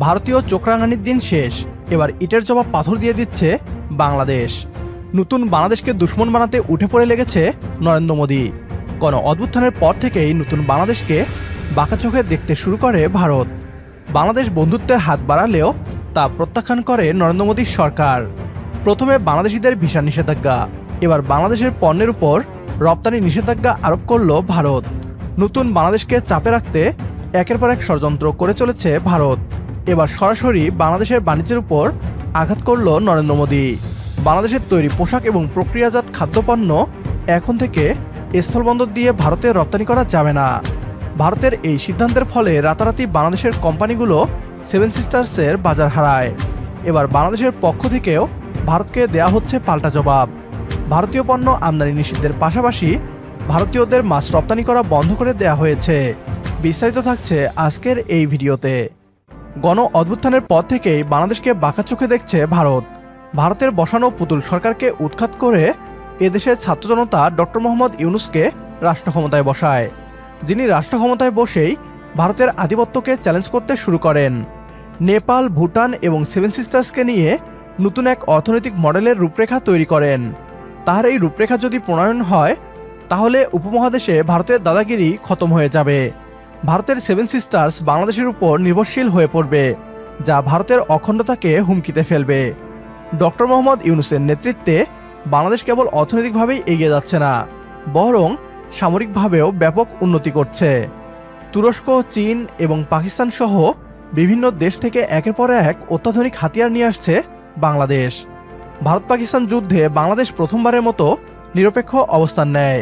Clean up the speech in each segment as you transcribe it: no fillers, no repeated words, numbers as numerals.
ভারতীয় চোখ রাঙানির দিন শেষ, এবার ইটের জবাব পাথর দিয়ে দিচ্ছে বাংলাদেশ। নতুন বাংলাদেশকে দুশ্মন বানাতে উঠে পড়ে লেগেছে নরেন্দ্র মোদী। গণ অভ্যুত্থানের পর থেকেই নতুন বাংলাদেশকে বাঁকা চোখে দেখতে শুরু করে ভারত। বাংলাদেশ বন্ধুত্বের হাত বাড়ালেও তা প্রত্যাখ্যান করে নরেন্দ্র মোদীর সরকার। প্রথমে বাংলাদেশিদের ভিসা নিষেধাজ্ঞা, এবার বাংলাদেশের পণ্যের উপর রপ্তানি নিষেধাজ্ঞা আরোপ করল ভারত। নতুন বাংলাদেশকে চাপে রাখতে একের পর এক ষড়যন্ত্র করে চলেছে ভারত। এবার সরাসরি বাংলাদেশের বাণিজ্যের উপর আঘাত করল নরেন্দ্র মোদী। বাংলাদেশের তৈরি পোশাক এবং প্রক্রিয়াজাত খাদ্যপণ্য এখন থেকে স্থলবন্দর দিয়ে ভারতে রপ্তানি করা যাবে না। ভারতের এই সিদ্ধান্তের ফলে রাতারাতি বাংলাদেশের কোম্পানিগুলো সেভেন সিস্টার্সের বাজার হারায়। এবার বাংলাদেশের পক্ষ থেকেও ভারতকে দেয়া হচ্ছে পাল্টা জবাব। ভারতীয় পণ্য আমদানি নিষিদ্ধের পাশাপাশি ভারতীয়দের মাছ রপ্তানি করা বন্ধ করে দেয়া হয়েছে। বিস্তারিত থাকছে আজকের এই ভিডিওতে। গণ অভ্যুত্থানের পর থেকেই বাংলাদেশকে বাঁকা চোখে দেখছে ভারত। ভারতের বসানো পুতুল সরকারকে উৎখাত করে এদেশের ছাত্র জনতা ডক্টর মোহাম্মদ ইউনূসকে রাষ্ট্র ক্ষমতায় বসায়, যিনি রাষ্ট্র ক্ষমতায় বসেই ভারতের আধিপত্যকে চ্যালেঞ্জ করতে শুরু করেন। নেপাল, ভুটান এবং সেভেন সিস্টার্সকে নিয়ে নতুন এক অর্থনৈতিক মডেলের রূপরেখা তৈরি করেন। তার এই রূপরেখা যদি প্রণয়ন হয় তাহলে উপমহাদেশে ভারতের দাদাগিরি খতম হয়ে যাবে। ভারতের সেভেন সিস্টার্স বাংলাদেশের উপর নির্ভরশীল হয়ে পড়বে, যা ভারতের অখণ্ডতাকে হুমকিতে ফেলবে। ডক্টর মোহাম্মদ ইউনূসের নেতৃত্বে বাংলাদেশ কেবল অর্থনৈতিকভাবেই এগিয়ে যাচ্ছে না, বরং সামরিকভাবেও ব্যাপক উন্নতি করছে। তুরস্ক, চীন এবং পাকিস্তান সহ বিভিন্ন দেশ থেকে একের পর এক অত্যাধুনিক হাতিয়ার নিয়ে আসছে বাংলাদেশ। ভারত পাকিস্তান যুদ্ধে বাংলাদেশ প্রথমবারের মতো নিরপেক্ষ অবস্থান নেয়,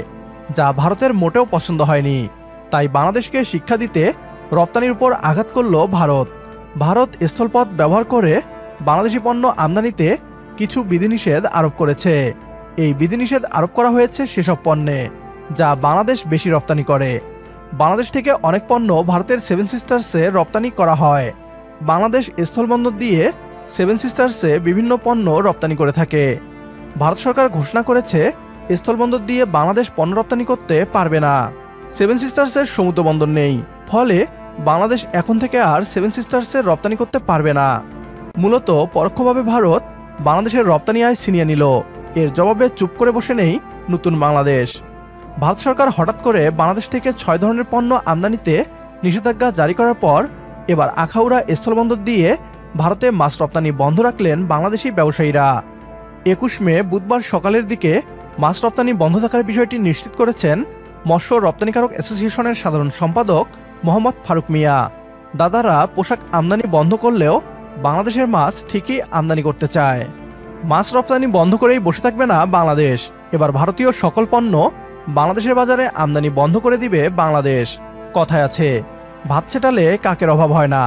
যা ভারতের মোটেও পছন্দ হয়নি। তাই বাংলাদেশকে শিক্ষা দিতে রপ্তানির উপর আঘাত করল ভারত। ভারত স্থলপথ ব্যবহার করে বাংলাদেশি পণ্য আমদানিতে কিছু বিধিনিষেধ আরোপ করেছে। এই বিধিনিষেধ আরোপ করা হয়েছে সেসব পণ্যে যা বাংলাদেশ বেশি রপ্তানি করে। বাংলাদেশ থেকে অনেক পণ্য ভারতের সেভেন সিস্টার্সে রপ্তানি করা হয়। বাংলাদেশ স্থলবন্দর দিয়ে সেভেন সিস্টার্সে বিভিন্ন পণ্য রপ্তানি করে থাকে। ভারত সরকার ঘোষণা করেছে স্থলবন্দর দিয়ে বাংলাদেশ পণ্য রপ্তানি করতে পারবে না। সেভেন সিস্টার্সের সমুদ্র বন্দর নেই, ফলে বাংলাদেশ এখন থেকে আর সেভেন সিস্টার্সের রপ্তানি করতে পারবে না। মূলত পরোক্ষভাবে ভারত বাংলাদেশের রপ্তানি আয় ছিনিয়ে নিল। এর জবাবে চুপ করে বসে নেই নতুন বাংলাদেশ। ভারত সরকার হঠাৎ করে বাংলাদেশ থেকে 6 ধরনের পণ্য আমদানিতে নিষেধাজ্ঞা জারি করার পর এবার আখাউড়া স্থলবন্দর দিয়ে ভারতে মাছ রপ্তানি বন্ধ রাখলেন বাংলাদেশি ব্যবসায়ীরা। 21 মে বুধবার সকালের দিকে মাছ রপ্তানি বন্ধ থাকার বিষয়টি নিশ্চিত করেছেন মৎস্য রপ্তানিকারক অ্যাসোসিয়েশনের সাধারণ সম্পাদক মোহাম্মদ ফারুক মিয়া। দাদারা পোশাক আমদানি বন্ধ করলেও বাংলাদেশের মাছ ঠিকই আমদানি করতে চায়। মাছ রপ্তানি বন্ধ করেই বসে থাকবে না বাংলাদেশ। এবার ভারতীয় সকল পণ্য বাংলাদেশের বাজারে আমদানি বন্ধ করে দিবে বাংলাদেশ। কথায় আছে, ভাত ছেটালে কাকের অভাব হয় না।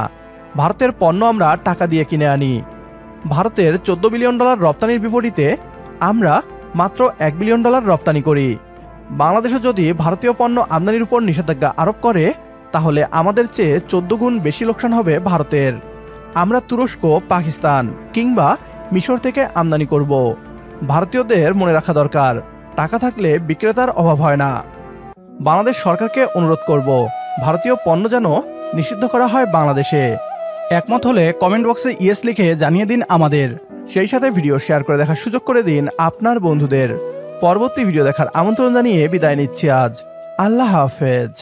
ভারতের পণ্য আমরা টাকা দিয়ে কিনে আনি। ভারতের $14 বিলিয়ন রপ্তানির বিপরীতে আমরা মাত্র $1 বিলিয়ন রপ্তানি করি। বাংলাদেশও যদি ভারতীয় পণ্য আমদানির উপর নিষেধাজ্ঞা আরোপ করে তাহলে আমাদের চেয়ে 14 গুণ বেশি লোকসান হবে ভারতের। আমরা তুরস্ক, পাকিস্তান কিংবা মিশর থেকে আমদানি করব। ভারতীয়দের মনে রাখা দরকার, টাকা থাকলে বিক্রেতার অভাব হয় না। বাংলাদেশ সরকারকে অনুরোধ করব, ভারতীয় পণ্য যেন নিষিদ্ধ করা হয় বাংলাদেশে। একমত হলে কমেন্ট বক্সে ইয়েস লিখে জানিয়ে দিন আমাদের। সেই সাথে ভিডিও শেয়ার করে দেখার সুযোগ করে দিন আপনার বন্ধুদের। পরবর্তী ভিডিও দেখার আমন্ত্রণ জানিয়ে বিদায় নিচ্ছি আজ। আল্লাহ হাফেজ।